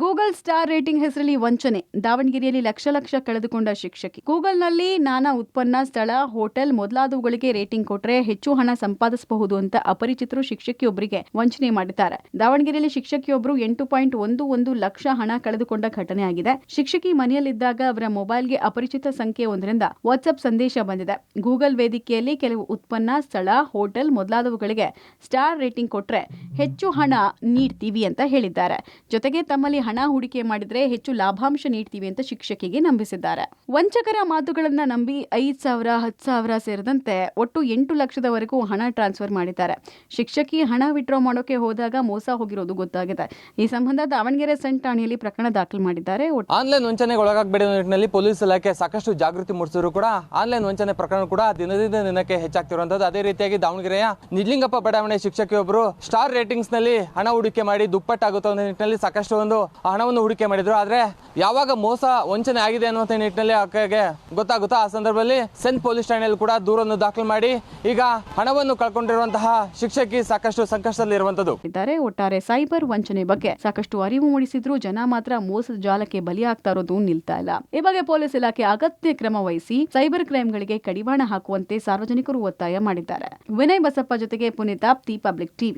Google star rating ಹೆಸರಲ್ಲಿ ವಂಚನೆ. ದಾವಣಗೆರೆಯಲ್ಲಿ ಲಕ್ಷ ಕಳೆದುಕೊಂಡ ಶಿಕ್ಷಕಿ. ಗೂಗಲ್ನಲ್ಲಿ ನಾನಾ ಉತ್ಪನ್ನ, ಸ್ಥಳ, ಹೋಟೆಲ್ ಮೊದಲಾದವುಗಳಿಗೆ ರೇಟಿಂಗ್ ಕೊಟ್ರೆ ಹೆಚ್ಚು ಹಣ ಸಂಪಾದಿಸಬಹುದು ಅಂತ ಅಪರಿಚಿತರು ಶಿಕ್ಷಕಿಯೊಬ್ಬರಿಗೆ ವಂಚನೆ ಮಾಡಿದ್ದಾರೆ. ದಾವಣಗೆರೆಯಲ್ಲಿ ಶಿಕ್ಷಕಿಯೊಬ್ಬರು 8.11 ಲಕ್ಷ ಹಣ ಕಳೆದುಕೊಂಡ ಘಟನೆ ಆಗಿದೆ. ಶಿಕ್ಷಕಿ ಮನೆಯಲ್ಲಿದ್ದಾಗ ಅವರ ಮೊಬೈಲ್ಗೆ ಅಪರಿಚಿತ ಸಂಖ್ಯೆಯೊಂದರಿಂದ ವಾಟ್ಸ್ಆಪ್ ಸಂದೇಶ ಬಂದಿದೆ. ಗೂಗಲ್ ವೇದಿಕೆಯಲ್ಲಿ ಕೆಲವು ಉತ್ಪನ್ನ, ಸ್ಥಳ, ಹೋಟೆಲ್ ಮೊದಲಾದವುಗಳಿಗೆ ಸ್ಟಾರ್ ರೇಟಿಂಗ್ ಕೊಟ್ರೆ ಹೆಚ್ಚು ಹಣ ನೀಡ್ತೀವಿ ಅಂತ ಹೇಳಿದ್ದಾರೆ. ಜೊತೆಗೆ ತಮ್ಮಲ್ಲಿ ಹಣ ಹೂಡಿಕೆ ಮಾಡಿದ್ರೆ ಹೆಚ್ಚು ಲಾಭಾಂಶ ನೀಡ್ತೀವಿ ಅಂತ ಶಿಕ್ಷಕಿಗೆ ನಂಬಿಸಿದ್ದಾರೆ. ವಂಚಕರ ಮಾತುಗಳನ್ನ ನಂಬಿ 5,000, 10,000 ಸೇರಿದಂತೆ ಒಟ್ಟು 8 ಲಕ್ಷದವರೆಗೂ ಹಣ ಟ್ರಾನ್ಸ್ಫರ್ ಮಾಡಿದ್ದಾರೆ. ಶಿಕ್ಷಕಿ ಹಣ ವಿಡ್ರಾ ಮಾಡೋಕೆ ಹೋದಾಗ ಮೋಸ ಹೋಗಿರೋದು ಗೊತ್ತಾಗಿದೆ. ಈ ಸಂಬಂಧ ದಾವಣಗೆರೆ ಸೆಂಟ್ ಠಾಣೆಯಲ್ಲಿ ಪ್ರಕರಣ ದಾಖಲು ಮಾಡಿದ್ದಾರೆ. ಆನ್ಲೈನ್ ವಂಚನೆಗೆ ಒಳಗಾಗಬೇಡಿ ನಿಟ್ಟಿನಲ್ಲಿ ಪೊಲೀಸ್ ಇಲಾಖೆ ಸಾಕಷ್ಟು ಜಾಗೃತಿ ಮೂಡಿಸಿದ್ರು ಕೂಡ ಆನ್ಲೈನ್ ವಂಚನೆ ಪ್ರಕರಣ ಕೂಡ ದಿನದಿಂದ ದಿನಕ್ಕೆ ಹೆಚ್ಚಾಗ್ತಿರುವಂತದ್ದು. ಅದೇ ರೀತಿಯಾಗಿ ದಾವಣಗೆರೆಯ ನಿಜಲಿಂಗಪ್ಪ ಬಡಾವಣೆ ಶಿಕ್ಷಕಿಯೊಬ್ಬರು ಸ್ಟಾರ್ ರೇಟಿಂಗ್ಸ್ ನಲ್ಲಿ ಹಣ ಹೂಡಿಕೆ ಮಾಡಿ ದುಪ್ಪಟ್ಟಾಗುತ್ತ ನಿಟ್ಟಿನಲ್ಲಿ ಸಾಕಷ್ಟು ಒಂದು ಹಣವನ್ನು ಹೂಡಿಕೆ ಮಾಡಿದ್ರು. ಆದ್ರೆ ಯಾವಾಗ ಮೋಸ ವಂಚನೆ ಆಗಿದೆ ಅನ್ನುವಂಥ ನಿಟ್ಟಿನಲ್ಲಿ ಆಕೆಗೆ ಗೊತ್ತಾಗುತ್ತಾ ಆ ಸಂದರ್ಭದಲ್ಲಿ ಸೆಂಟ್ ಪೊಲೀಸ್ ಠಾಣೆಯಲ್ಲಿ ಕೂಡ ದೂರನ್ನು ದಾಖಲು ಮಾಡಿ ಈಗ ಹಣವನ್ನು ಕಳ್ಕೊಂಡಿರುವಂತಹ ಶಿಕ್ಷಕಿ ಸಾಕಷ್ಟು ಸಂಕಷ್ಟದಲ್ಲಿ ಇರುವಂತದ್ದು. ಒಟ್ಟಾರೆ ಸೈಬರ್ ವಂಚನೆ ಬಗ್ಗೆ ಸಾಕಷ್ಟು ಅರಿವು ಮೂಡಿಸಿದ್ರು ಜನ ಮಾತ್ರ ಮೋಸದ ಜಾಲಕ್ಕೆ ಬಲಿಯಾಗ್ತಾ ಇರೋದು ನಿಲ್ತಾ ಇಲ್ಲ. ಈ ಬಗ್ಗೆ ಪೊಲೀಸ್ ಇಲಾಖೆ ಅಗತ್ಯ ಕ್ರಮ ವಹಿಸಿ ಸೈಬರ್ ಕ್ರೈಮ್ಗಳಿಗೆ ಕಡಿವಾಣ ಹಾಕುವಂತೆ ಸಾರ್ವಜನಿಕರು ಒತ್ತಾಯ ಮಾಡಿದ್ದಾರೆ. ವಿನಯ್ ಬಸಪ್ಪ ಜೊತೆಗೆ ಪುನೀತ್ ಆಪ್ತಿ, ಪಬ್ಲಿಕ್ ಟಿವಿ.